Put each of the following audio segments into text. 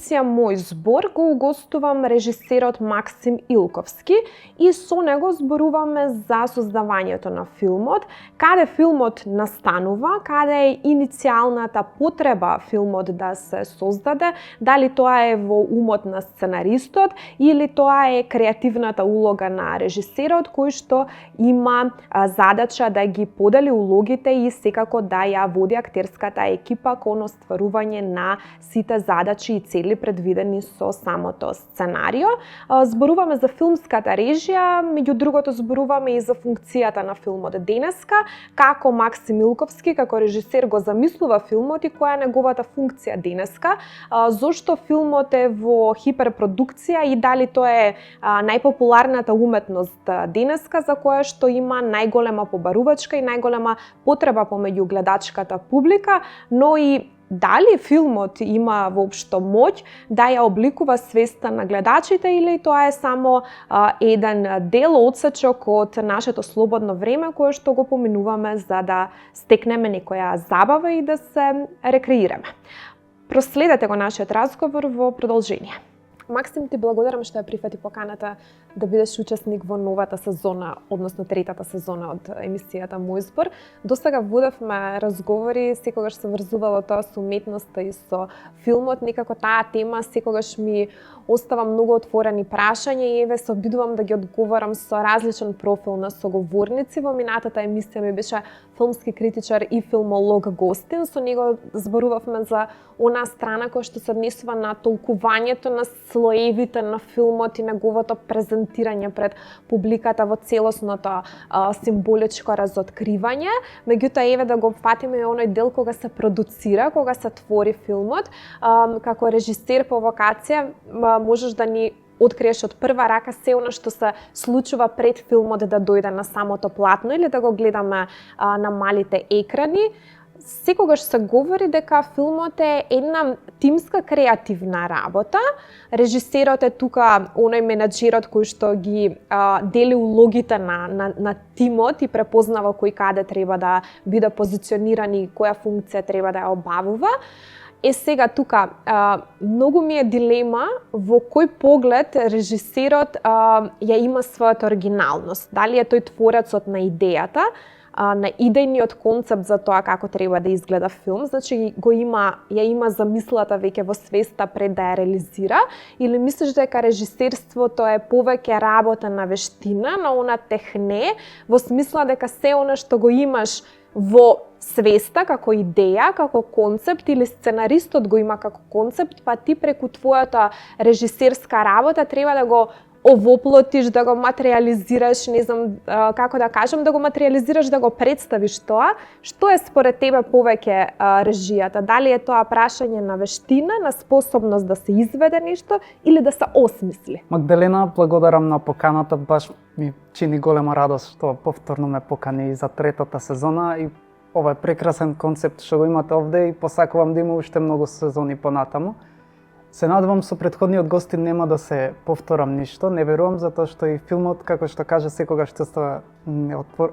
емисија Мој збор го угостувам режисерот Максим Илковски и со него зборуваме за создавањето на филмот, каде филмот настанува, каде е иницијалната потреба филмот да се создаде, дали тоа е во умот на сценаристот или тоа е креативната улога на режисерот кој што има задача да ги подели улогите и секако да ја води актерската екипа кон остварување на сите задачи и цели предвидени со самото сценарио. Зборуваме за филмската режија, меѓу другото зборуваме и за функцијата на филмот денеска, како Максим Илковски како режисер го замислува филмот и која е неговата функција денеска, зошто филмот е во хиперпродукција и дали тоа е најпопуларната уметност денеска за која што има најголема побарувачка и најголема потреба помеѓу гледачката публика, но и дали филмот има воопшто моќ да ја обликува свеста на гледачите или тоа е само еден дел одсечок од нашето слободно време кое што го поминуваме за да стекнеме некоја забава и да се рекреираме. Проследете го нашиот разговор во продолжение. Максим, ти благодарам што ја прифати поканата да бидеш учесник во новата сезона, односно третата сезона од емисијата Мој збор. Досега водевме разговори, секогаш се врзувало тоа со уметноста и со филмот, некако таа тема секогаш ми остава многу отворени прашања и еве се обидувам да ги одговорам со различен профил на соговорници. Во минатата емисија ми беше филмски критичар и филмолог гостин, со него зборувавме за онаа страна која што се однесува на толкувањето на слоевите на филмот и неговото презентирање пред публиката во целосното символичко разоткривање. Меѓутоа еве да го фатиме и оној дел кога се продуцира, кога се твори филмот. Како режисер по вокација можеш да ни откриеш од прва рака се она што се случува пред филмот да дојде на самото платно или да го гледаме на малите екрани. Секогаш се говори дека филмот е една тимска креативна работа. Режисерот е тука оној менаџерот кој што ги дели улогите на тимот и препознава кој каде треба да биде позициониран и која функција треба да ја обавува. Сега тука многу ми е дилема во кој поглед режисерот ја има својата оригиналност. Дали е тој творецот на идејата, на идејниот концепт за тоа како треба да изгледа филм, значи ја има замислата веќе во свеста пред да ја реализира, или мислиш дека режисерството е повеќе работа на вештина, на она техне, во смисла дека се она што го имаш во свеста како идеја, како концепт или сценаристот го има како концепт, па ти преку твојата режисерска работа треба да го овоплотиш, да го материализираш, не знам како да кажам, да го материализираш, да го представиш тоа. Што е според тебе повеќе режијата? Дали е тоа прашање на вештина, на способност да се изведе нешто или да се осмисли? Магдалена, благодарам на поканата, баш ми чини голема радост што повторно ме покани за третата сезона и ова е прекрасен концепт што го имате овде и посакувам да има уште многу сезони понатаму. Се надевам со претходниот гостин нема да се повторам ништо, не верувам затоа што и филмот, како што кажа, секогаш ќе остава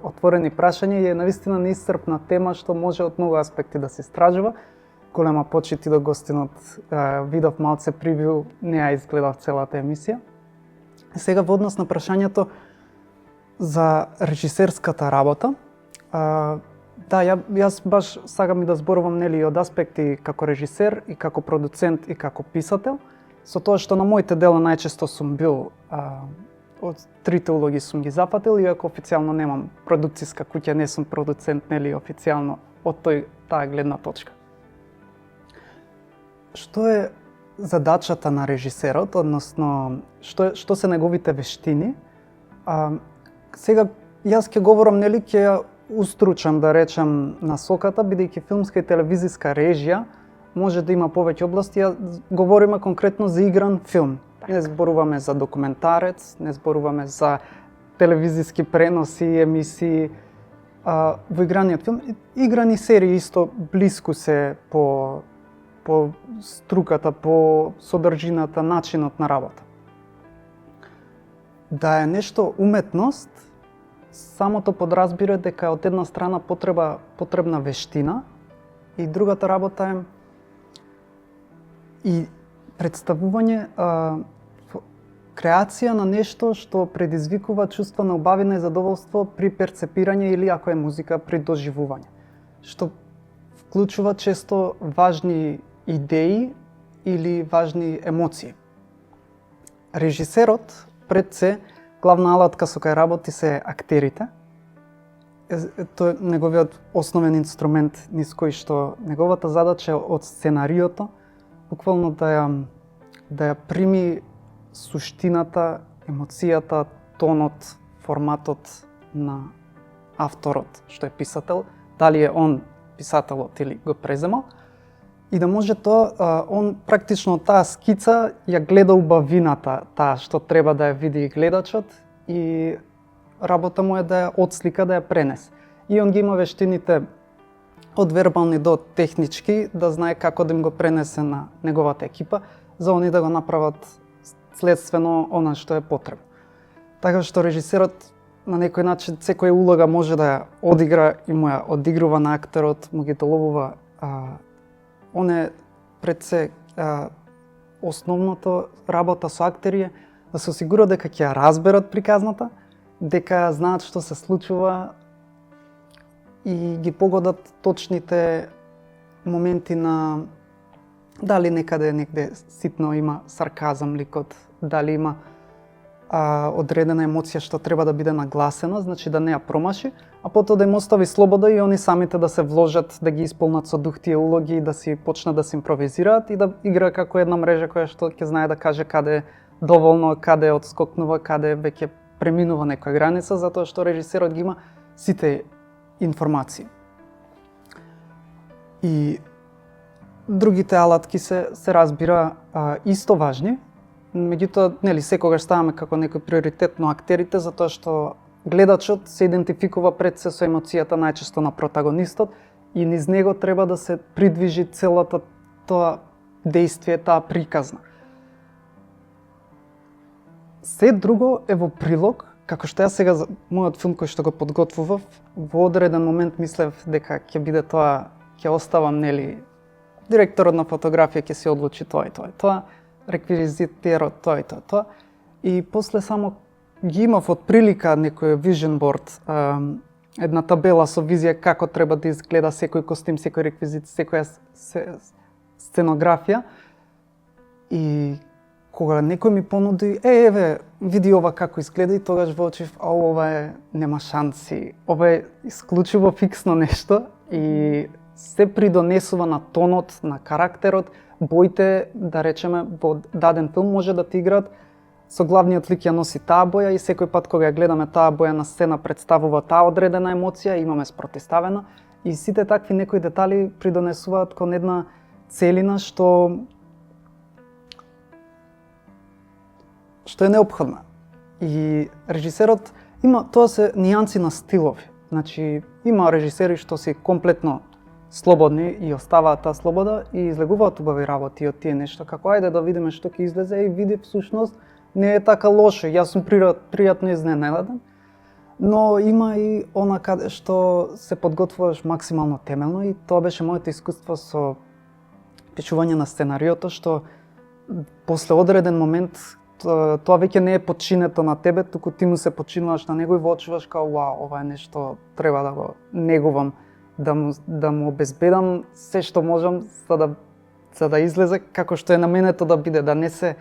отворени прашања и е навистина неисцрпна тема што може од многу аспекти да се истражува. Голема почит и до гостинот, видов малце превју, не ја изгледав целата емисија. Сега во однос на прашањето за режисерската работа, да, јас баш сакам и да зборувам нели од аспекти како режисер и како продуцент и како писател, со тоа што на моите дела најчесто сум бил од трите улоги сум ги запатил, иако официјално немам продукциска куќа, не сум продуцент нели официјално од таа гледна точка. Што е задачата на режисерот, односно што се неговите вештини? Сега јас ќе говорам нели ќе устручам да речем насоката, бидејќи филмска и телевизиска режија може да има повеќе области, говориме конкретно за игран филм. Не зборуваме за документарец, не зборуваме за телевизиски преноси, емисии. Во играниот филм, играни серии исто блиску се по струката, по содржината, начинот на работа. Да е нешто уметност, самото подразбира дека од една страна потребна вештина и другата работа е и Представување, креација на нешто што предизвикува чувство на убавина и задоволство при перцепирање или ако е музика при доживување, што вклучува често важни идеи или важни емоции. Режисерот пред се главна алатка со кај работи се актерите. Тој е неговиот основен инструмент низ кој што неговата задача е од сценариото буквално да ја прими суштината, емоцијата, тонот, форматот на авторот што е писател, дали е он писателот или го преземал, и да може тоа, он практично таа скица ја гледа убавината, таа што треба да ја види гледачот, и работа му е да ја отслика, да ја пренесе. И он ги има вештините од вербални до технички, да знае како да им го пренесе на неговата екипа, за они да го направат следствено она што е потребно. Така што режисерот на некој начин секоја улога може да ја одигра и му ја одигрува на актерот, му ги доловува. Он е пред се основното работа со актери е да се осигура дека ќе ја разберат приказната, дека знаат што се случува и ги погодат точните моменти на дали негде ситно има сарказам ликот, дали има одредена емоција што треба да биде нагласена, значи да не ја промаши, а потоа да им остави слобода и они самите да се вложат, да ги исполнат со дух тие улоги и да си почнат да се импровизираат и да игра како една мрежа која што ќе знае да каже каде е доволно, каде одскокнува, каде веќе преминува некоја граница, затоа што режисерот ги има сите информации. И другите алатки се разбира исто важни, меѓутоа нели секогаш ставаме како некој приоритет на актерите, затоа што гледачот се идентификува пред се со емоцијата најчесто на протагонистот и низ него треба да се придвижи целата тоа дејствие, таа приказна. Се друго е во прилог, како што јас сега за мојот филм кој што го подготвував, во одреден момент мислев дека ќе биде тоа, ќе оставам нели директорот на фотографија ќе се одлучи тоа и тоа и тоа, реквизитерот тоа и тоа. И после само ги имав од прилика некој vision board, една табела со визија како треба да изгледа секој костим, секој реквизит, секоја сценографија. И кога некој ми понуди, еве, види ова како изгледа, и тогаш воочив, ова нема шанси, ова е исклучиво фиксно нешто и се придонесува на тонот, на карактерот, боите, да речеме, во даден филм може да ти играат со главниот лик ја носи таа боја и секој пат кога ја гледаме таа боја на сцена представува таа одредена емоција, имаме спротиставена, и сите такви некои детали придонесуваат кон една целина што е неопходна. И режисерот има, тоа се нијанси на стилови. Значи, има режисери што си комплетно слободни и оставаат таа слобода и излегуваат убави работи од тие нешто, како ајде да видиме што ќе излезе и види всушност не е така лошо, јас сум пријатно изненаден, но има и она каде што се подготвуваш максимално темелно и тоа беше моето искуство со пишување на сценариото, што после одреден момент тоа веќе не е подчинето на тебе, туку ти му се подчинуваш на него и воочуваш као вау, ова е нешто треба да го негувам, да му обезбедам се што можам за да излезе како што е наменето да биде, да не се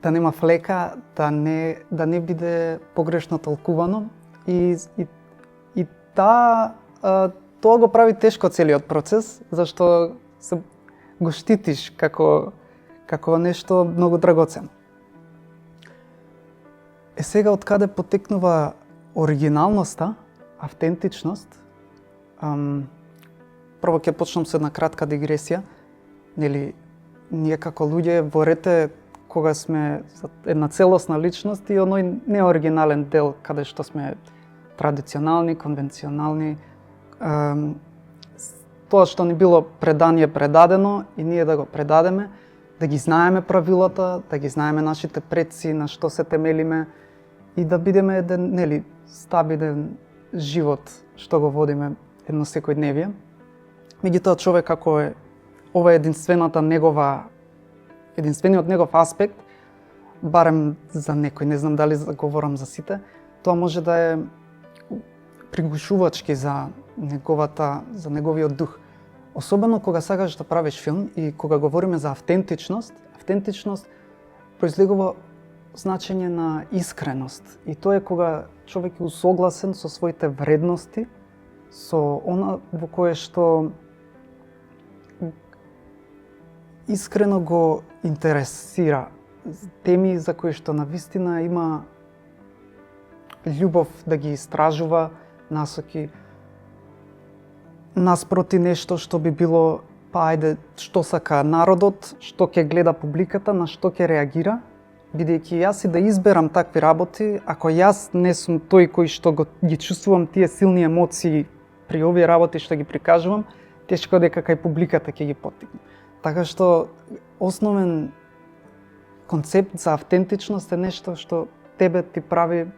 да нема флека, да не биде погрешно толкувано и тоа го прави тешко целиот процес, зашто го штитиш како нешто многу драгоцено. Сега од каде потекнува оригиналноста, автентичност, прво ќе почнам со една кратка дигресија. Нели, ние како луѓе во рете кога сме една целосна личност и оној неоригинален дел каде што сме традиционални, конвенционални, тоа што ни било предадено и ние да го предадеме, да ги знаеме правилата, да ги знаеме нашите предци, на што се темелиме и да бидеме еден, нели, стабилен живот што го водиме едно секојдневие. Меѓутоа човек како ова е единствената негова единствениот негов аспект, барем за некој, не знам дали говорам за сите, тоа може да е пригушувачки за неговиот дух. Особено кога сакаш да правиш филм и кога говориме за автентичност, автентичност произлегува значење на искреност. И тоа е кога човек е усогласен со своите вредности, со она во кое што искрено го интересира, теми за кои што навистина има љубов да ги истражува, насоки наспроти нешто што би било, па ајде, што сака народот, што ќе гледа публиката, на што ќе реагира, бидејќи јас и да изберам такви работи, ако јас не сум тој кој што ги чувствувам тие силни емоции при овие работи што ги прикажувам, тешко дека кај публиката ќе ги поттикне. Така што основен концепт за автентичност е нешто што тебе ти прави,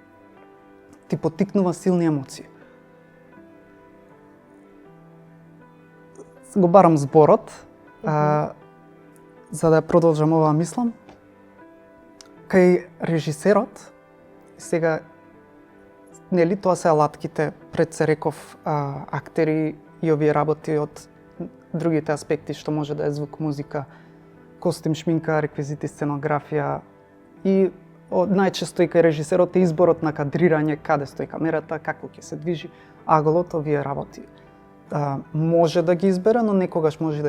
ти поттикнува силни емоции. Го барам зборот, за да продолжам оваа мисла. Кај режисерот, сега, нели, тоа се алатките, пред се реков, актери и овие работи од другите аспекти што може да е звук, музика, костим, шминка, реквизити, сценографија и најчесто и кај режисерот е изборот на кадрирање, каде стои камерата, како ќе се движи аголот, овие работи. Може да ги избере, но некогаш може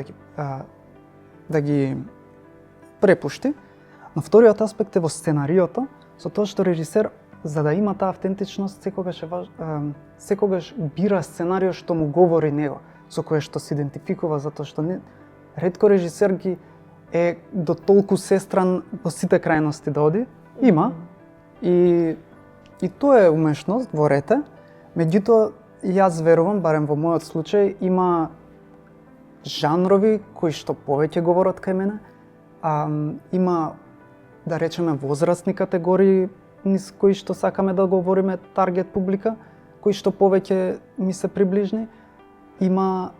да ги препушти. Но вториот аспект е во сценариото, со тоа што режисер, за да има таа автентичност, секогаш бира сценарио што му говори него, со кое што се идентификува, затоа што ретко режисер ги е до толку сестран во сите крајности да оди. Има. И тоа е умешност во рете. Меѓутоа, јас верувам, барем во мојот случај, има жанрови кои што повеќе говорат кај мене, има, да речеме, возрастни категории низ кои што сакаме да говориме, таргет публика, кои што повеќе ми се приближни. Има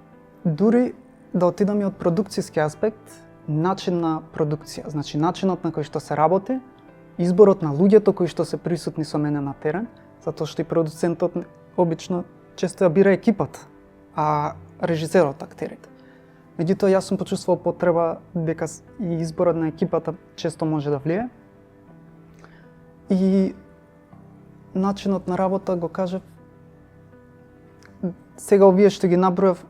дури да отидам и од продукцијски аспект, начин на продукција, значи начинот на кој што се работи, изборот на луѓето кои што се присутни со мене на терен, затоа што и продуцентот обично често ја бира екипата, а режисерот актерите. Меѓутоа, јас сум почувствувал потреба дека и изборот на екипата често може да влие. И начинот на работа го кажав, сега овие што ги набројав,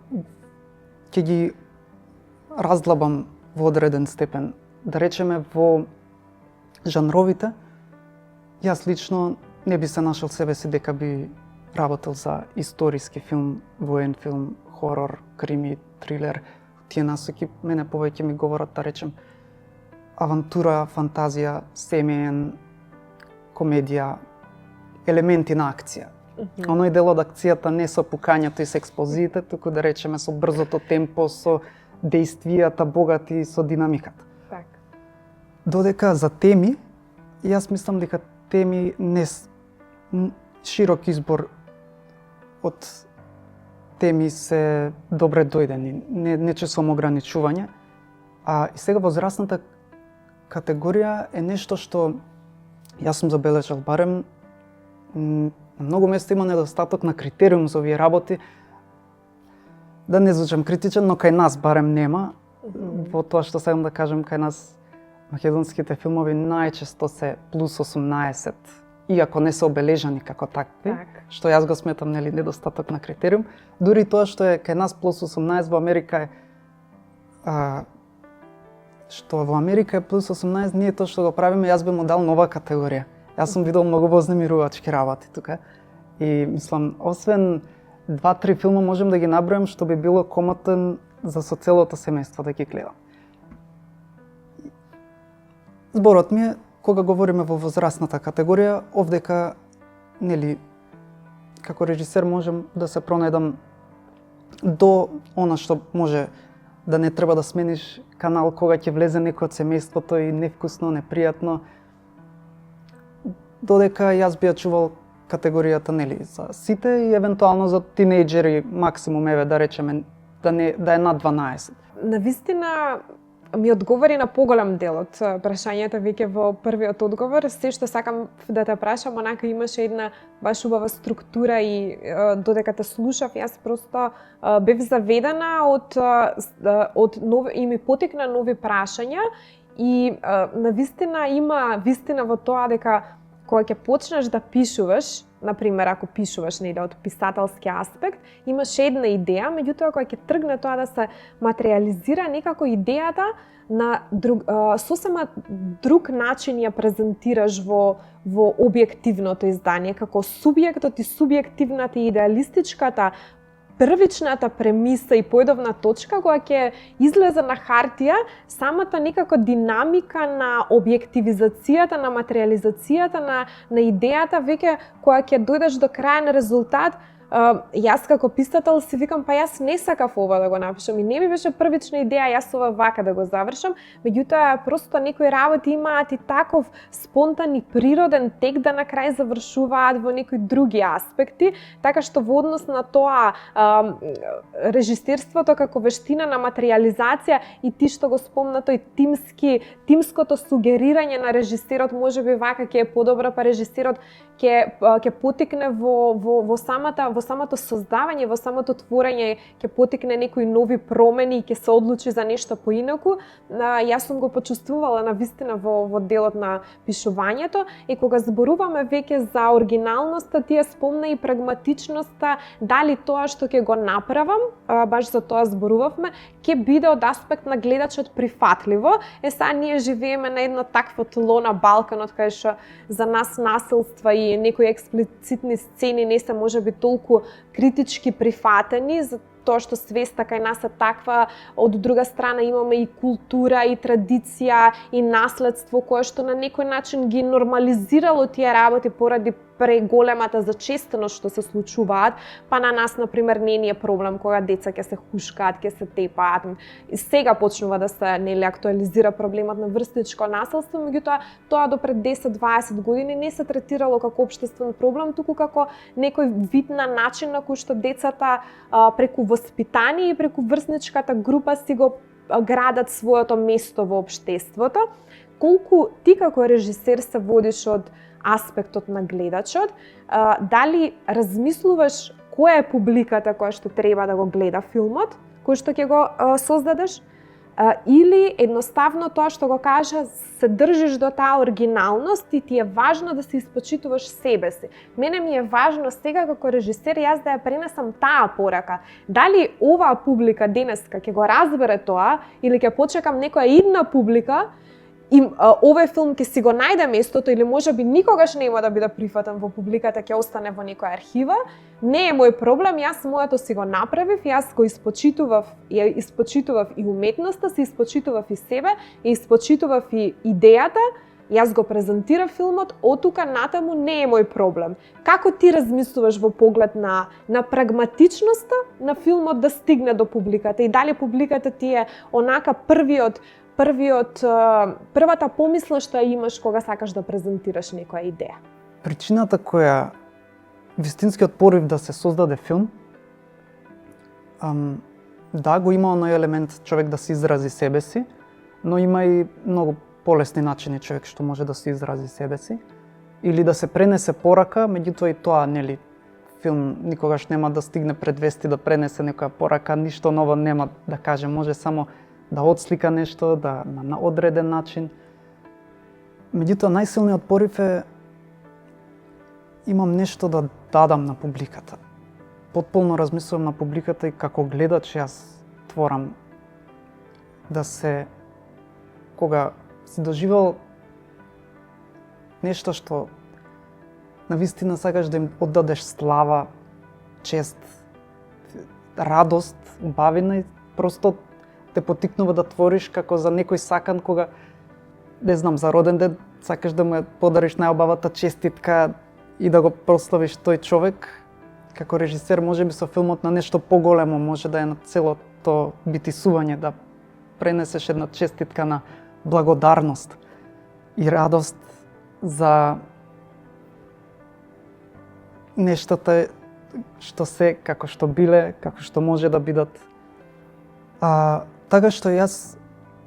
ќе ги раздлабам во одреден степен. Да речеме, во жанровите, јас лично не би се нашол себе си дека би работел за историски филм, воен филм, хорор, крими, трилер. Тие насоки мене повеќе ми говорат, да речем, авантура, фантазија, семеен, комедија, елементи на акција. Оној дел од акцијата не со пукањето и со експлозиите, туку да речеме со брзото темпо, со действијата богати и со динамиката. Так. Додека за теми, јас мислам дека теми не широк избор од теми се добре дојдени, не чувствувам ограничување. И сега возрастната категорија е нешто што јас сум забележал, барем на многу места има недостаток на критериум за овие работи. Да не звучам критичен, но кај нас барем нема. Во тоа што сакам да кажем, кај нас македонските филмови најчесто се плюс 18, иако не се обележани како такви, што јас го сметам, нели, недостаток на критериум. Дури тоа што е кај нас плюс 18 во Америка е што во Америка е плюс 18, ние тоа што го правиме, јас би му дал нова категорија. Јас сум видел многу вознемирувачки работи тука и мислам, освен 2-3 филма можем да ги набројам што би било комотен за со целото семејство да ги гледам. Зборот ми е, кога говориме во возрастната категорија, овдека, нели, како режисер можем да се пронајдам до она што може да не треба да смениш канал кога ќе влезе некој од семејството и невкусно, непријатно. Додека јас би ја чувал категоријата, нели, за сите и евентуално за тинејџери, максимум, еве, да речеме, да е над 12. Навистина, ми одговори на поголем дел од прашањата веќе во првиот одговор. Се што сакам да те прашам, онака имаше една баш убава структура и додека те слушав, јас просто бев заведена од нови, и ми потекна нови прашања и навистина има вистина во тоа дека кога ќе почнеш да пишуваш, например, ако пишуваш не од писателски аспект, имаш една идеја, меѓутоа кога ќе тргне тоа да се материализира, некако идејата на сосема друг начин ја презентираш во објективното издание, како субјектот и субјективната и идеалистичката првичната премиса и поедовна точка кога ќе излезе на хартија, самата некако динамика на објективизацијата, на материализацијата на идејата, веќе кога ќе дојдеш до крајен резултат, јас како писател си викам, па јас не сакав ова да го напишам и не ми беше првична идеја јас ова вака да го завршам, меѓутоа просто некои работи имаат и таков спонтан и природен тек да на крај завршуваат во некои други аспекти, така што во однос на тоа режисерството како вештина на материализација и ти што го спомна тој тимското сугерирање на режисерот, можеби вака ќе е подобро, па режисерот ќе потекне во самото создавање, во самото творење, ќе потекне некои нови промени и ќе се одлучи за нешто поинаку. Јас сум го почувствувала навистина во делот на пишувањето и кога зборуваме веќе за оригиналноста, тие спомна и прагматичноста, дали тоа што ќе го направам, баш за тоа зборувавме, ќе биде од аспект на гледачот прифатливо. Сега ние живееме на едно такво тло на Балканот, кај што за нас насилства и некои експлицитни сцени не се можеби толку критички прифатени, за тоа што свеста кај нас е таква, од друга страна имаме и култура, и традиција, и наследство кое што на некој начин ги нормализирало тие работи поради преголемата зачестеност што се случуваат, па на нас, например, не ни е проблем кога деца ќе се хушкаат, ќе се тепаат. И сега почнува да се актуализира проблемот на врсничко насилство, меѓутоа тоа до пред 10-20 години не се третирало како општествен проблем, туку како некој вид на начин на кој што децата преку воспитание и преку врсничката група си го градат своето место во општеството. Колку ти како режисер се водиш од аспектот на гледачот, дали размислуваш која е публиката која што треба да го гледа филмот, кој што ќе го создадеш, или едноставно тоа што го кажа, се држиш до таа оригиналност и ти е важно да се испочитуваш себе си. Мене ми е важно сега како режисер јас да ја пренесам таа порака. Дали оваа публика денеска ќе го разбере тоа или ќе почекам некоја идна публика и овој филм ќе си го најде местото или можеби никогаш нема да биде прифатен во публиката, ќе остане во некоја архива, не е мој проблем, јас моето си го направив, јас го испочитував и уметноста, се испочитував и себе, и испочитував и идејата, јас го презентирав филмот, од тука натаму не е мој проблем. Како ти размислуваш во поглед на прагматичноста на филмот да стигне до публиката и дали публиката ти е онака првата помисла што ја имаш кога сакаш да презентираш некоја идеја? Причината која вистинскиот порив да се создаде филм, да, го има оној елемент човек да се изрази себе си, но има и многу полесни начини човек што може да се изрази себе си или да се пренесе порака, меѓутоа и тоа, нели, филм никогаш нема да стигне пред вести да пренесе некоја порака, ништо ново нема да каже, може само да отслика нешто, на одреден начин. Меѓутоа, најсилниот порив е имам нешто да дадам на публиката. Потполно размислувам на публиката и како гледач јас творам да се, кога си доживел нешто што навистина сакаш да им оддадеш слава, чест, радост, убавина и просто те потикнува да твориш како за некој сакан кога, не знам, за роден ден сакаш да му подариш најубавата честитка и да го прославиш тој човек. Како режисер можеби со филмот на нешто поголемо може да е на целото битисување, да пренесеш една честитка на благодарност и радост за нештата што се, како што биле, како што може да бидат. Така што јас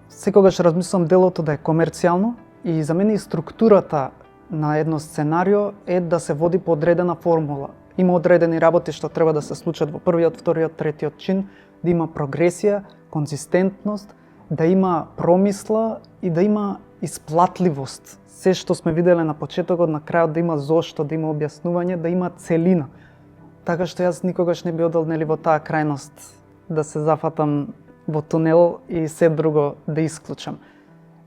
секогаш размислувам делото да е комерцијално и за мене и структурата на едно сценарио е да се води по одредена формула. Има одредени работи што треба да се случат во првиот, вториот, третиот чин, да има прогресија, конзистентност, да има промисла и да има исплатливост. Се што сме виделе на почетокот, на крајот да има зошто, да има објаснување, да има целина. Така што јас никогаш не би одел во таа крајност да се зафатам во тунел и се друго да исклучам.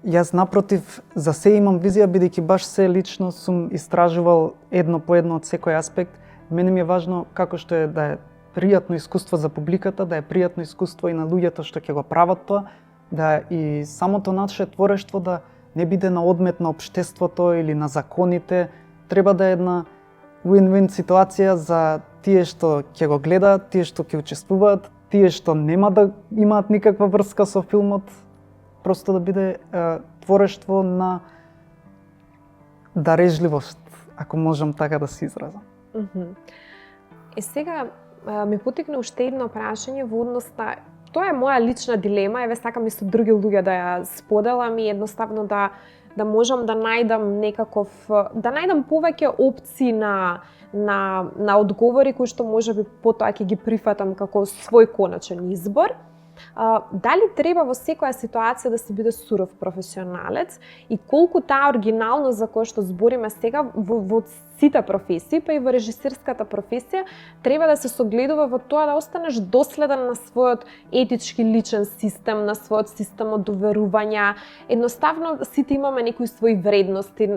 Јас напротив за се имам визија, бидејќи баш се лично сум истражувал едно по едно од секој аспект. Мене ми е важно како што е да е пријатно искуство за публиката, да е пријатно искуство и на луѓето што ќе го прават тоа, да и самото наше творештво да не биде на одмет на општеството или на законите. Треба да е една win-win ситуација за тие што ќе го гледаат, тие што ќе учествуваат, тие што нема да имаат никаква врска со филмот, просто да биде творештво на дарежливост, ако можам така да се изразам. Сега ми потекна уште едно прашање во однос на тоа е моја лична дилема, еве сакам и со други луѓе да ја споделам и едноставно да можам да најдам да најдам повеќе опции на одговори кои што можеби потоа ќе ги прифатам како свој конечен избор. Дали треба во секоја ситуација да се биде суров професионалец и колку таа оригиналност за која што збориме сега во сите професии, па и во режисерската професија, треба да се согледува во тоа да останеш доследен на својот етички личен систем, на својот систем од доверувања. Едноставно сите имаме некои своји вредности.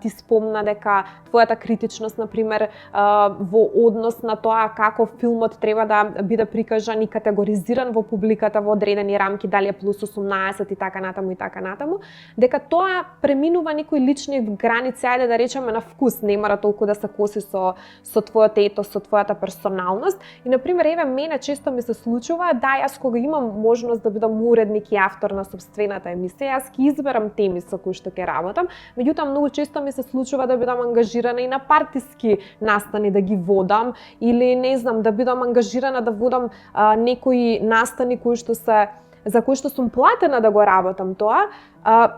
Ти спомна дека твојата критичност, например, во однос на тоа како филмот треба да биде прикажан и категоризиран во публиката во одредени рамки, дали е плюс 18 и така натаму, дека тоа преминува некои лични граници, ајде да речеме на вкус, не мора толку да се коси со твојот етос, со твојата персоналност. И например, еве мене често ми се случува да јас кога имам можност да бидам уредник и автор на сопствената емисија, јас ќе изберам теми со кои што ќе работам, меѓутоа многу често ми се случува да бидам ангажирана и на партиски настани да ги водам или не знам да бидам ангажирана да водам некои настани за кои што сум платена да го работам тоа.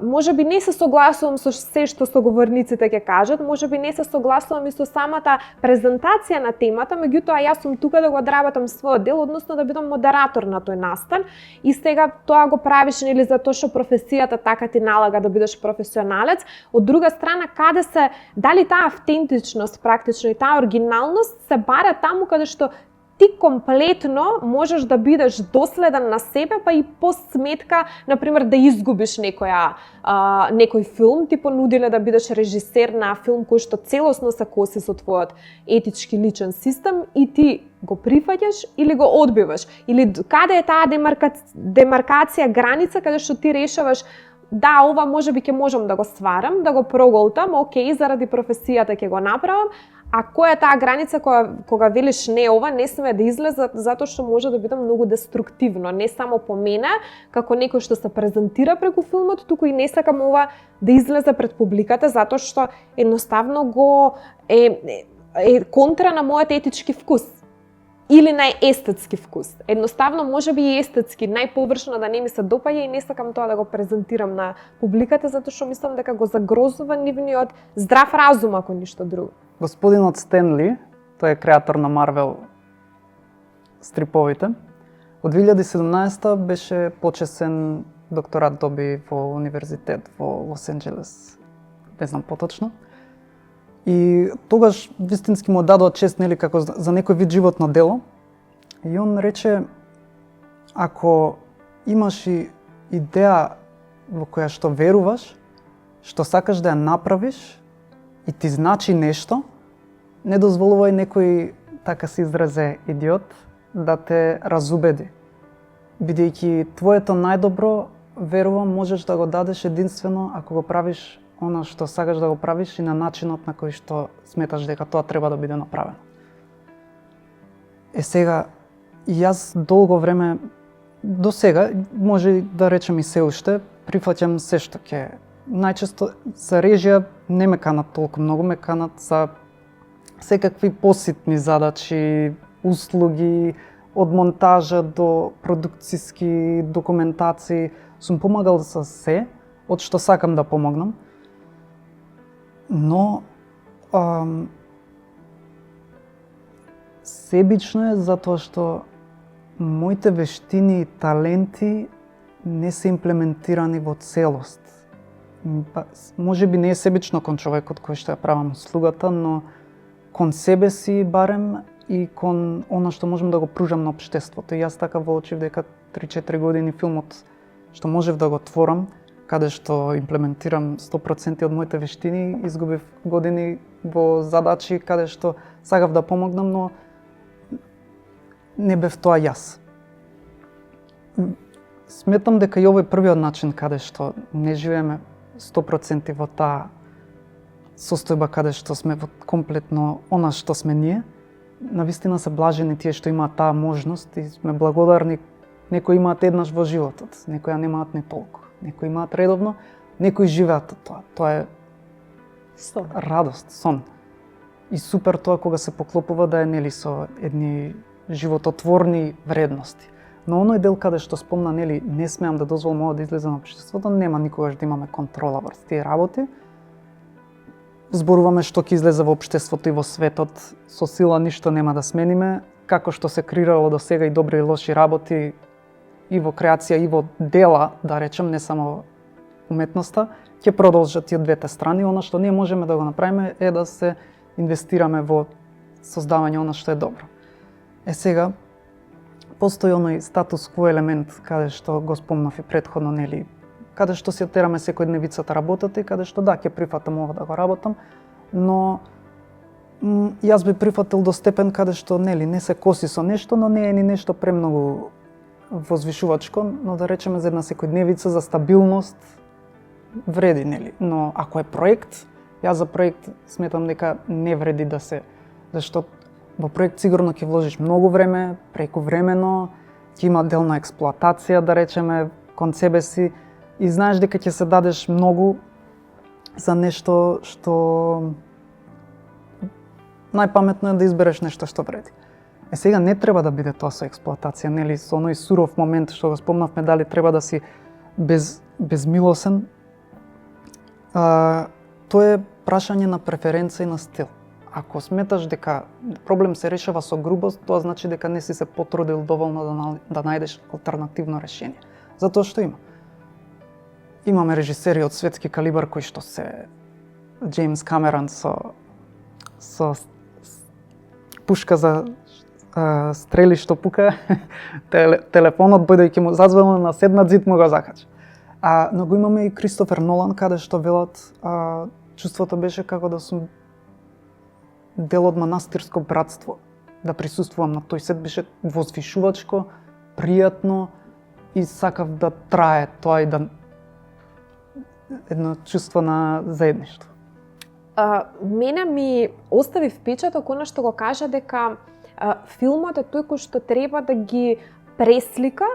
Можеби не се согласувам со се што соговорниците ќе кажат, можеби не се согласувам и со самата презентација на темата, меѓутоа јас сум тука да го одработам својот дел, односно да бидам модератор на тој настан и сега тоа го правиш нели затоа што професијата така ти налага да бидеш професионалец. Од друга страна, дали таа автентичност практично и таа оригиналност се бара таму каде што ти комплетно можеш да бидеш доследен на себе, па и по сметка, например, да изгубиш некој филм, ти понудиле да бидеш режисер на филм кој што целосно се коси со твојот етички личен систем и ти го прифаќаш или го одбиваш. Или каде е таа демаркација, граница каде што ти решаваш да, ова можеби ќе можам да го стварам, да го проголтам, окей, заради професијата ќе го направам, а која е таа граница кога велиш не, ова не сме да излезе затоа што може да биде многу деструктивно, не само по мене, како некој што се презентира преку филмот, туку и не сакам ова да излезе пред публиката затоа што едноставно е контра на мојот етички вкус. Или на естетски вкус. Едноставно, можеби и естетски, најповршно да не ми се допаѓа и не сакам тоа да го презентирам на публиката, затоа што мислам дека го загрозува нивниот здрав разум, ако ништо друго. Господинот Стен Ли, тој е креатор на Марвел стриповите, од 2017 беше почесен докторат доби во универзитет во Лос Анџелес, не знам поточно. И тогаш вистински му дадоа чест, нели, како за некој вид животно дело. И он рече, ако имаш и идеја во која што веруваш, што сакаш да ја направиш и ти значи нешто, не дозволувај некој, така се изразе, идиот, да те разубеди. Бидејќи твоето најдобро, верувам, можеш да го дадеш единствено ако го правиш она што сакаш да го правиш и на начинот на кој што сметаш дека тоа треба да биде направено. Сега, јас долго време, до сега, може да речем и се уште, прифаќам се што ќе. Најчесто за режија не ме канат толку многу, ме канат за секакви поситни задачи, услуги, од монтажа до продукциски документации, Сум помагал со се, од што сакам да помогнам, но себично е затоа што моите вештини и таленти не се имплементирани во целост. Може би не е себично кон човекот кој што ја правам услугата, но кон себе си барем и кон она што можам да го пружам на општеството. И јас така воочив дека 3-4 години филмот што можев да го творам, каде што имплементирам 100% од моите вештини, изгубив години во задачи каде што сакав да помогнам, но не бев тоа јас. Сметам дека и овој првиот начин каде што не живееме 100% во таа состојба каде што сме во комплетно она што сме ние. Навистина се блажени тие што имаат таа можност и сме благодарни. Некои имаат еднаш во животот, некои ја немаат не толку. Некои имаат редовно, некои живеат од тоа. Тоа е сон. Радост, сон. И супер тоа кога се поклопува да е нели со едни живототворни вредности. Но оној дел каде што спомна, нели, не смеам да дозволам ова да излезе на општеството, нема никогаш да имаме контрола врз тие работи. Зборуваме што ќе излезе во општеството и во светот, со сила ништо нема да смениме, како што се креирало до сега и добри и лоши работи и во креација и во дела, да речем, не само уметноста, ќе продолжат и од двете страни. Она што ние можеме да го направиме е да се инвестираме во создавање она што е добро. Сега, постои оној статус кво елемент каде што го спомнав и претходно, нели, каде што се тераме секојдневицата работата и каде што да, ќе прифатам ова да го работам, но јас би прифатил до степен каде што, нели, не се коси со нешто, но не е ни нешто премногу возвишувачко, но да речеме за една секојдневица, за стабилност, вреди, нели. Но ако е проект, јас за проект сметам дека не вреди да се, зашто во проект сигурно ќе вложиш многу време, прекувремено, ќе има дел на експлоатација, да речеме, кон себе си, и знаеш дека ќе се дадеш многу за нешто што најпаметно е да избереш нешто што вреди. Сега не треба да биде тоа со експлоатација, нели, со оној суров момент што го спомнавме, дали треба да си безмилосен. Тоа е прашање на преференција и на стил. Ако сметаш дека проблем се решава со грубост, тоа значи дека не си се потрудил доволно да најдеш алтернативно решение. Затоа што имаме режисери од светски калибар кои што се Джеймс Камерон со пушка за стрели што пука, телефонот бидејќи му зазвено на седнат зид му го закача. Но го имаме и Кристофер Нолан, каде што велат чувството беше како да сум дел од манастирско братство, да присуствувам на тој сет, беше возвишувачко, пријатно и сакав да трае тоа и да едно чувство на заедништво. Мене ми остави впечаток она што го кажа дека филмот е тој кој што треба да ги преслика,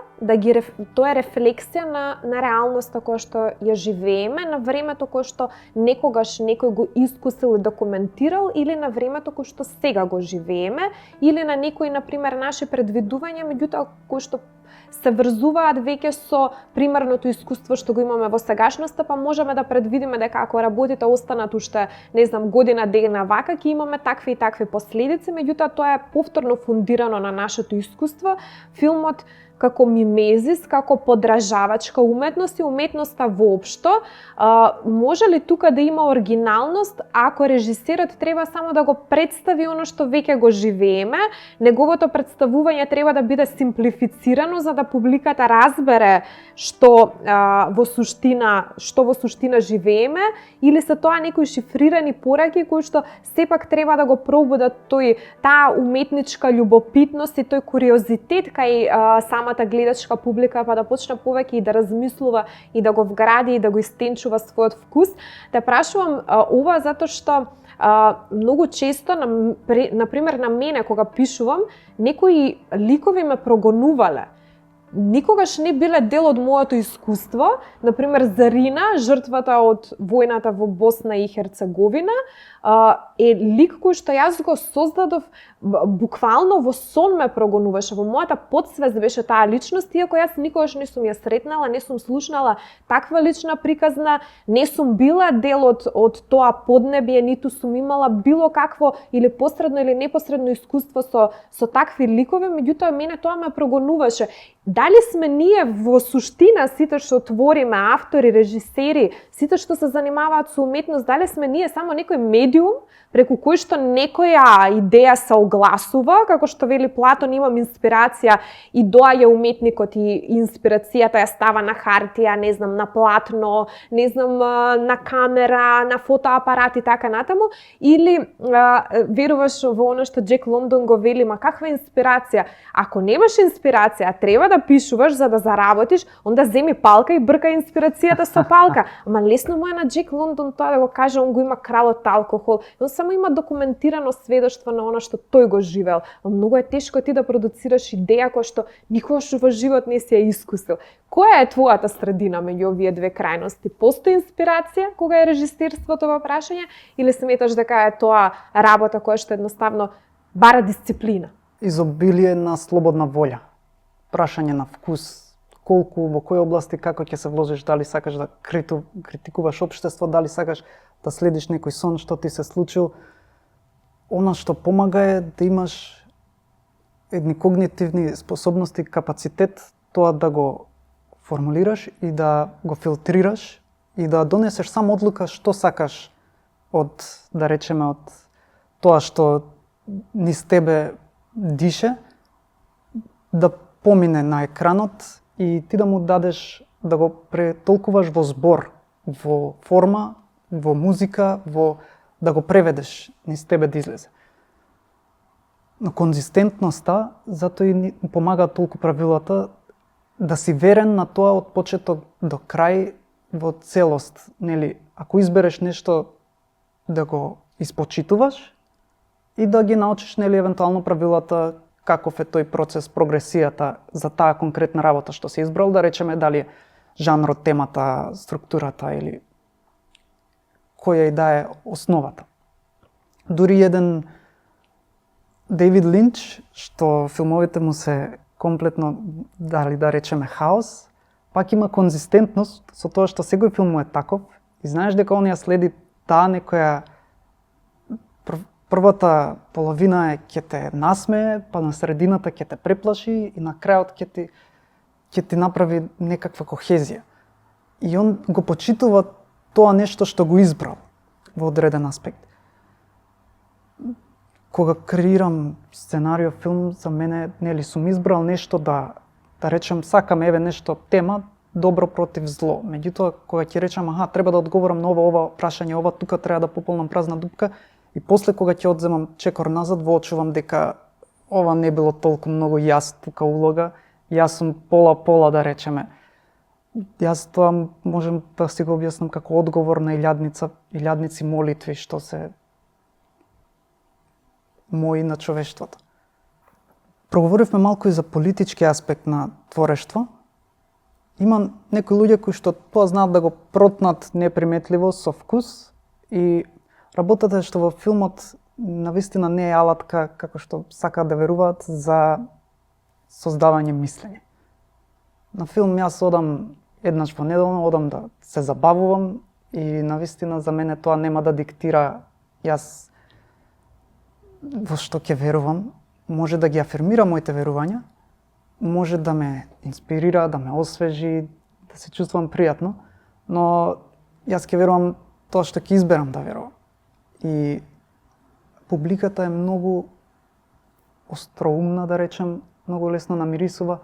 тоа е рефлексија на реалноста која што ја живееме, на времето кое што некогаш некој го искусил и документирал, или на времето кое што сега го живееме, или на некои, например, наши предвидувања, меѓутоа кои што се врзуваат веќе со примерното искуство што го имаме во сегашноста, па можеме да предвидиме дека ако работите останат уште, не знам, година дена вака, ќе имаме такви и такви последици, меѓутоа тоа е повторно фундирано на нашето искуство. Филмот како мимезис, како подражавачка уметност и уметноста воопшто, може ли тука да има оригиналност ако режисерот треба само да го представи оно што веќе го живееме, неговото представување треба да биде симплифицирано за да публиката разбере што во суштина живееме, или се тоа некои шифрирани пораки кои што сепак треба да го пробудат таа уметничка љубопитност и тој куриозитет кај самата гледачка публика, па да почне повеќе и да размислува и да го вгради и да го истенчува својот вкус. Да прашувам ова затоа што многу често, например на мене кога пишувам, некои ликови ме прогонувале. никогаш не биле дел од моето искуство. Например, Зарина, жртвата од војната во Босна и Херцеговина, е лик кој што јас го создадов буквално во сон ме прогонуваше, во мојата потсвест беше таа личност, иако јас никогаш не сум ја сретнала, не сум слушнала таква лична приказна, не сум била дел од тоа поднебие, ниту сум имала било какво или посредно или непосредно искуство со такви ликови, меѓутоа мене тоа ме прогонуваше. Дали сме ние во суштина сите што твориме, автори, режисери, сите што се занимаваат со уметност, дали сме ние само некој медиум преку кој што некоја идеја се огласува, како што вели Платон, имам инспирација и доаѓа уметникот и инспирацијата ја става на хартија, не знам, на платно, не знам, на камера, на фотоапарат и така натаму, или веруваш во оно што Џек Лондон го вели, ма каква инспирација? Ако немаш инспирација, треба да пишуваш за да заработиш, онда земи палка и брка инспирацијата со палка. Ама лесно му е на Џек Лондон тоа да го каже, он го има кралот алкохол. Он само има документирано сведоштво на она што тој го живеел. Многу е тешко ти да продуцираш идеја која што никогаш во живот не си ја искусил. Која е твојата средина меѓу овие две крајности? Постои инспирација кога е режисерството во прашање или сметаш дека е тоа работа која што едноставно бара дисциплина? Изобилие на слободна волја. Прашање на вкус, колку, во кои области, како ќе се вложиш, дали сакаш да критикуваш општество, дали сакаш да следиш некој сон што ти се случил. Она што помага е да имаш едни когнитивни способности, капацитет, тоа да го формулираш и да го филтрираш и да донесеш само одлука што сакаш од, да речеме, од тоа што низ тебе дише, да помине на екранот и ти да му дадеш да го претолкуваш во збор, во форма, во музика, да го преведеш низ тебе да излезе. Но конзистентноста, затоа и помага толку правилата, да си верен на тоа од почеток до крај во целост. Нели, ако избереш нешто, да го испочитуваш и да ги научиш, нели, евентуално правилата, каков е тој процес, прогресијата за таа конкретна работа што се избрал, да речеме дали жанрот, темата, структурата или која и да е основата. Дури еден Дейвид Линч, што филмовите му се комплетно, дали да речеме хаос, пак има конзистентност со тоа што секој филм му е таков и знаеш дека он ја следи таа некоја првата половина ќе те насмее, па на средината ќе те преплаши и на крајот ќе ти направи некаква кохезија. И он го почитува тоа нешто што го избрал во одреден аспект. Кога креирам сценарио, филм, за мене, нели, сум избрал нешто да речем, сакам еве нешто тема, добро против зло. Меѓутоа, кога ќе речам, треба да одговорам на ова прашање, ова тука треба да пополнам празна дупка, и после кога ќе одземам чекор назад, воочувам дека ова не било толку многу јас тука улога, јас сум пола, да речеме. Јас тоа можем да си го објаснам како одговор на илјадници молитви што се мои на човештвото. Проговоривме малку и за политички аспект на творештво. Има некои луѓе кои што тоа знаат да го протнат неприметливо со вкус и работата е што во филмот навистина не е алатка како што сакаат да веруваат за создавање мислење. На филм јас одам еднаш во неделно, одам да се забавувам и навистина за мене тоа нема да диктира јас во што ќе верувам, може да ги афирмира моите верувања, може да ме инспирира, да ме освежи, да се чувствувам пријатно, но јас ќе верувам тоа што ќе изберам да верувам. И публиката е многу остроумна, да речем, многу лесно намирисува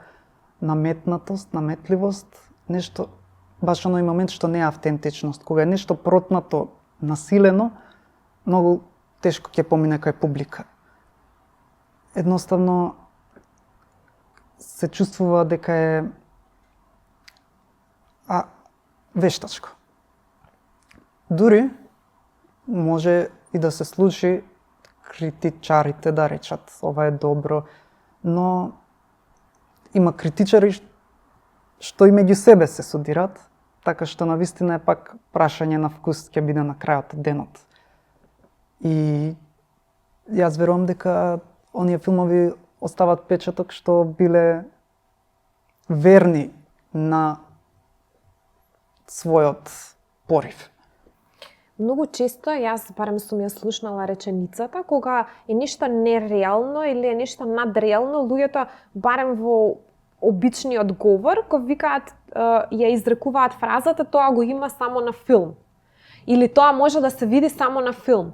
наметнатост, наметливост, нешто, баш оној момент што не е автентичност. Кога е нешто протнато, насилено, многу тешко ќе помине кај публика. Едноставно се чувствува дека е вештачко. Дури може и да се случи критичарите да речат ова е добро, но има критичари што и меѓу себе се судират, така што навистина е пак прашање на вкус ќе биде на крајот од денот. И јас верувам дека оние филмови остават печаток што биле верни на својот порив. Многу често јас барем сум ја слушнала реченицата кога е нешто нереално или е нешто надреално, луѓето барем во обичниот говор го викаат, ја изрекуваат фразата тоа го има само на филм. Или тоа може да се види само на филм.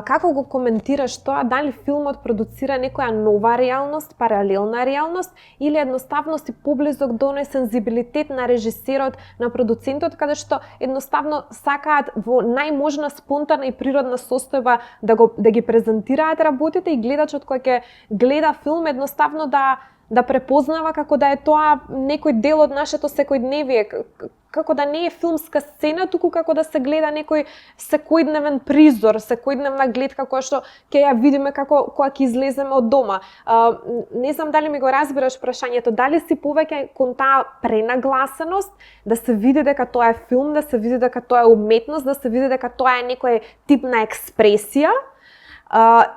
Како го коментираш тоа? Дали филмот продуцира некоја нова реалност, паралелна реалност, или едноставно си поблизок до оној сензибилитет на режисерот, на продуцентот, каде што едноставно сакаат во најможна спонтана и природна состојба да ги презентираат работите и гледачот кој ќе гледа филм едноставно да препознава како да е тоа некој дел од нашето секојдневие, како да не е филмска сцена, туку како да се гледа некој секојдневен призор, секојдневна гледка која што ќе ја видиме кога ќе излеземе од дома. Не знам дали ми го разбираш прашањето, дали си повеќе кон таа пренагласеност, да се види дека тоа е филм, да се види дека тоа е уметност, да се види дека тоа е некој тип на експресија,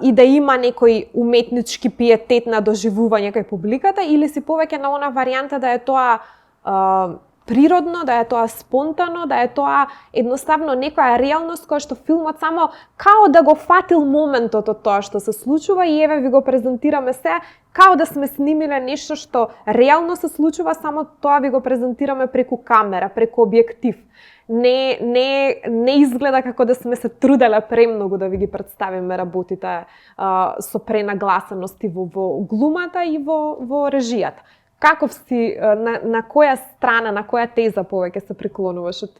и да има некој уметнички пиетет на доживување кај публиката, или си повеќе на она варијанта да е тоа природно, да е тоа спонтано, да е тоа едноставно некоја реалност која што филмот само као да го фатил моментот од тоа што се случува и еве ви го презентираме се, као да сме снимиле нешто што реално се случува, само тоа ви го презентираме преку камера, преку објектив. Не изгледа како да сме се труделе премногу да ви ги представиме работите со пренагласеност и во глумата и во режијата. Каков си, на која страна, на која теза повеќе се приклонуваш од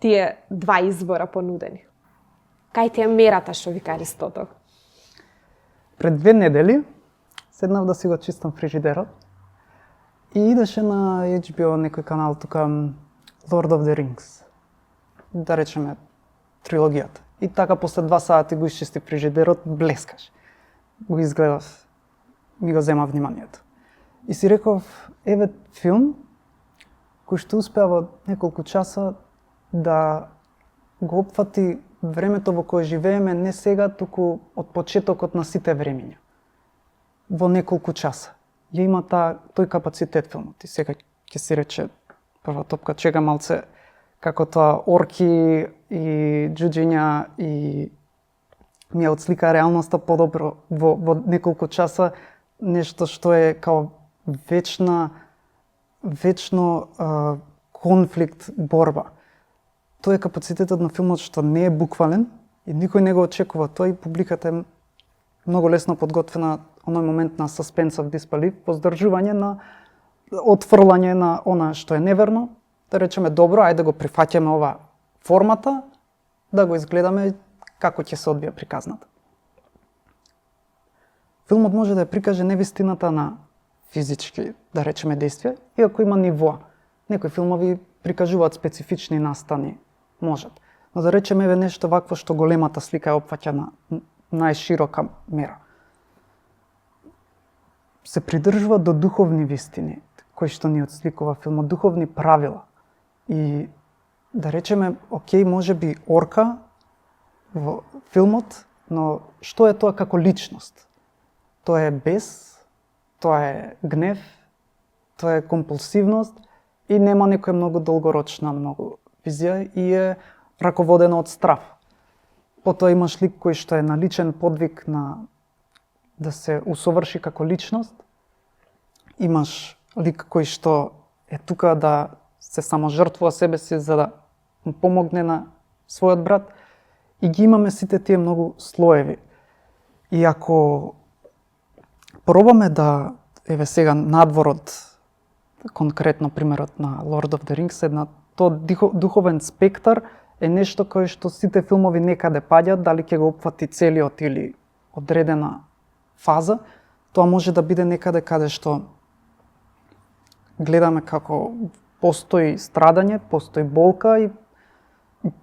тие два избора понудени? Кај ти е мерата, што вика Аристотел? Пред 2 недели седнав да си го чистам фрижидерот и идеше на HBO некој канал тука Lord of the Rings. Да речеме трилогијата. И така после 2 сати го изчисти фрижидерот, блескаш. Го изгледав, ми го зема вниманието. И си реков, еве филм кој што успеа во неколку часа да го опфати времето во кое живееме не сега, туку од почетокот на сите времиња. Во неколку часа. Ја има тој капацитет филмот. И сега ќе си рече прва топка, чека малце како тоа орки и џуџиња и ми ја отслика реалноста подобро во неколку часа, нешто што е као вечно конфликт, борба. Тој е капацитетот на филмот што не е буквален и никој не го очекува. Тој публиката е многу лесно подготвена, оној момент на suspense disbelief, поздржување на отфрлање на она што е неверно, да речеме добро, ајде да го прифаќаме ова формата, да го изгледаме како ќе се одвија приказната. Филмот може да ја прикаже невистината на физички, да речеме, действија, иако има нивоа. Некои филмови прикажуваат специфични настани, можат. Но да речеме еве нешто вакво што големата слика ја опфаќа на најширока мера. Се придржува до духовни вистини, кои што ни отсликува филмот, духовни правила. И да речеме, окей, може би орка во филмот, но што е тоа како личност? Тоа е бес, тоа е гнев, тоа е компулсивност и нема некоја многу долгорочна визија и е раководена од страв. Потоа имаш лик кој што е на личен подвиг на да се усоврши како личност. Имаш лик кој што е тука да се саможртвува себе си за да му помогне на својот брат. И ги имаме сите тие многу слоеви. И ако пробаме да, еве сега надвор од конкретно примерот на Lord of the Rings, тој духовен спектар е нешто кое што сите филмови некаде паѓаат, дали ќе го опфати целиот или одредена фаза, тоа може да биде некаде каде што гледаме како постои страдање, постои болка и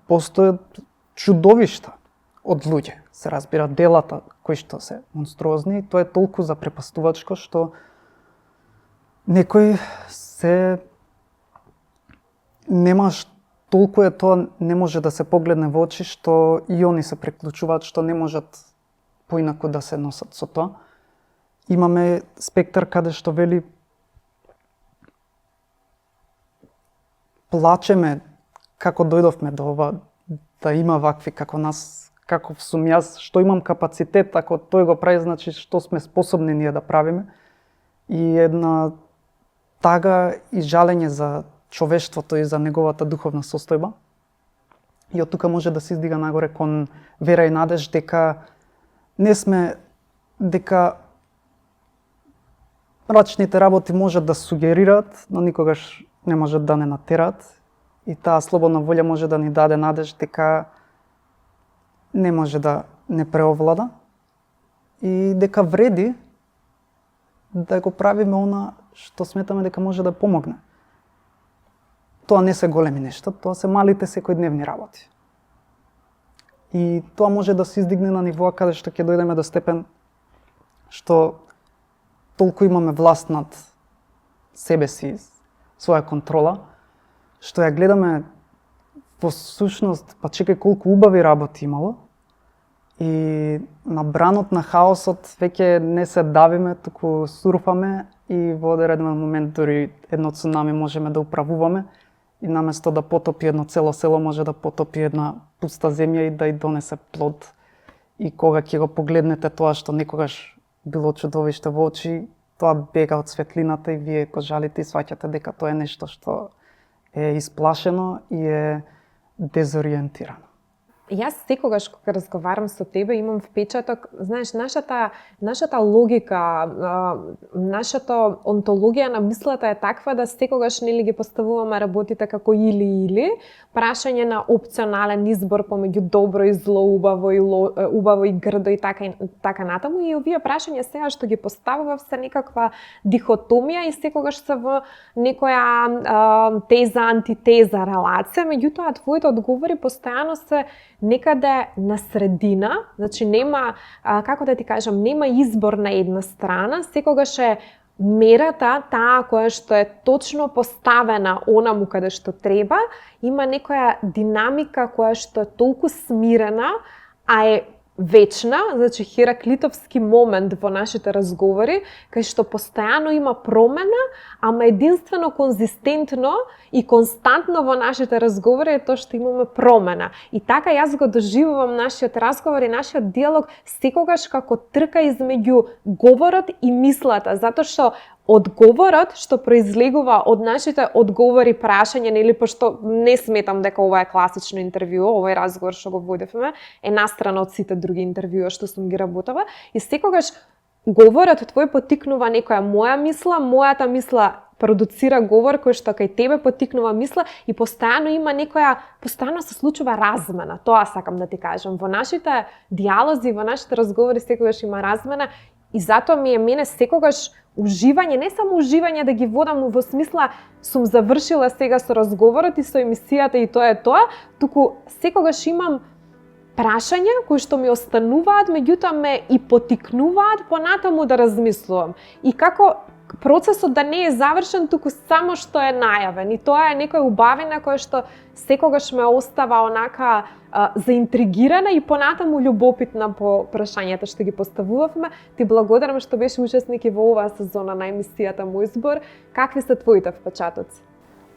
постојат чудовишта од луѓе. Се разбира делата кои што се монструозни, тоа е толку запрепастувачко што некои се немаш толку е тоа, не може да се погледне во очи, што и они се приклучуваат, што не можат поинаку да се носат со тоа. Имаме спектар каде што вели плачеме како дојдовме до ова, да има вакви како нас, каков сум јас, што имам капацитет, ако тој го прави, значи што сме способни ние да правиме. И една тага и жалење за човештвото и за неговата духовна состојба. И од тука може да се издига нагоре кон вера и надеж дека не сме, дека мрачните работи можат да сугерираат, но никогаш не можат да не натераат. И таа слободна волја може да ни даде надеж дека не може да не преовлада и дека вреди да го правиме она што сметаме дека може да помогне. Тоа не се големи нешта, тоа се малите секојдневни работи. И тоа може да се издигне на нивоа каде што ќе дојдеме до степен што толку имаме власт над себе си, своја контрола, што ја гледаме во сушност, па чекај колку убави работи имало, и на бранот на хаосот веќе не се давиме, туку сурфаме и во одреден момент дури едно цунами можеме да управуваме и наместо да потопи едно цело село може да потопи една пуста земја и да ја донесе плод. И кога ќе го погледнете тоа што некогаш било чудовиште во очи, тоа бега од светлината и вие го жалите и сваќате дека тоа е нешто што е исплашено и е дезориентирано. Јас секогаш кога разговарам со тебе имам впечаток, знаеш, нашата логика, нашата онтологија на мислата е таква да секогаш нели ги поставуваме работите како или, прашање на опционален избор помеѓу добро и зло, убаво и грдо и така натаму, и овие прашања сега што ги поставував се некаква дихотомија и секогаш се во некоја теза-антитеза релација, меѓутоа твоите одговори постојано се некаде на средина, значи нема, како да ти кажам, нема избор на една страна, секогаш е мерата, таа која што е точно поставена онаму каде што треба, има некоја динамика која што е толку смирена, а е вечна, значи хераклитовски момент во нашите разговори, кај што постојано има промена, ама единствено конзистентно и константно во нашите разговори е тоа што имаме промена. И така јас го доживувам нашиот разговор и нашиот диалог секогаш како трка измеѓу говорот и мислата, затоа што одговорот што произлегува од нашите одговори, прашања, нели, пошто не сметам дека ова е класично интервју, овој разговор што го водевме е настрана од сите други интервјуа што сум ги работила, и секогаш говорот твој потикнува некоја моја мисла, мојата мисла продуцира говор кој што кај тебе потикнува мисла и постојано има постојано се случува размена. Тоа сакам да ти кажам. Во нашите диалози, во нашите разговори секогаш има размена и затоа ми е мене секогаш уживање, не само уживање да ги водам во смисла сум завршила сега со разговорот и со емисијата и тоа е тоа, туку секогаш имам прашања кои што ми остануваат, меѓутоа ме и потикнуваат понатаму да размислувам. И како процесот да не е завршен, туку само што е најавен. И тоа е некоја убавина која што секогаш ме остава онака заинтригирана и понатаму љубопитна по прашањата што ги поставувавме. Ти благодарам што беше учесник и во оваа сезона на емисијата Мој збор. Какви се твоите впечатоци?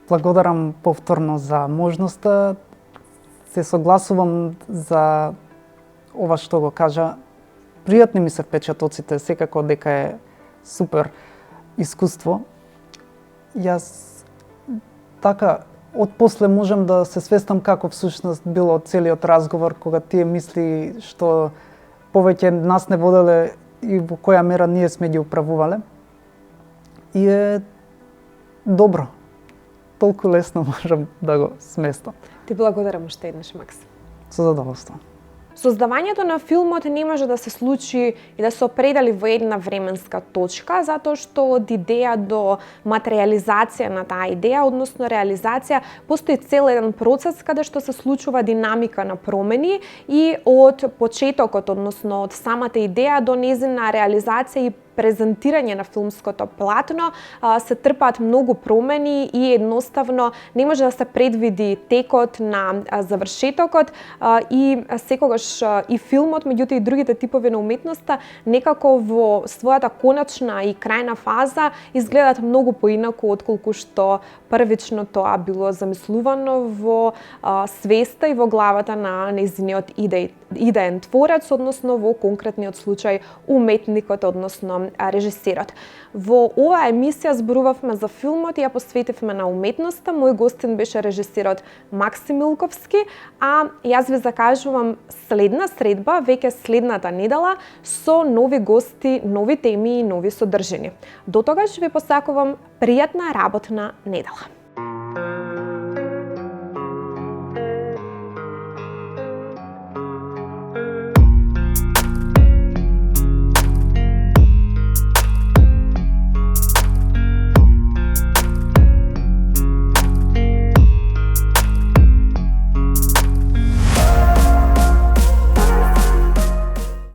Благодарам повторно за можноста. Се согласувам за ова што го кажа. Пријатни ми се впечатоците, секако дека е супер искуство. Јас така отпосле можам да се свестам како всушност било целиот разговор, кога тие мисли што повеќе нас не воделе и во која мера ние сме ги управувале. И е добро. Толку лесно можам да го сместам. Ти благодарам уште еднаш, Макс. Со задоволство. Создавањето на филмот не може да се случи и да се определи во една временска точка, затоа што од идеја до материализација на таа идеја, односно реализација, постои цел еден процес каде што се случува динамика на промени и од почетокот, односно од самата идеја до незина реализација и презентирање на филмското платно се трпаат многу промени и едноставно не може да се предвиди текот на завршетокот и секогаш и филмот, меѓутоа и другите типови на уметноста некако во својата коначна и крајна фаза изгледаат многу поинаку отколку што првично тоа било замислувано во свеста и во главата на нејзиниот идеен творец, односно во конкретниот случај уметникот, односно режисерот. Во оваа емисија зборувавме за филмот и ја посветивме на уметноста. Мој гостин беше режисерот Максим Илковски, а јас ви закажувам следна средба, веќе следната недела, со нови гости, нови теми и нови содржини. До тогаш ви посакувам пријатна работна недела.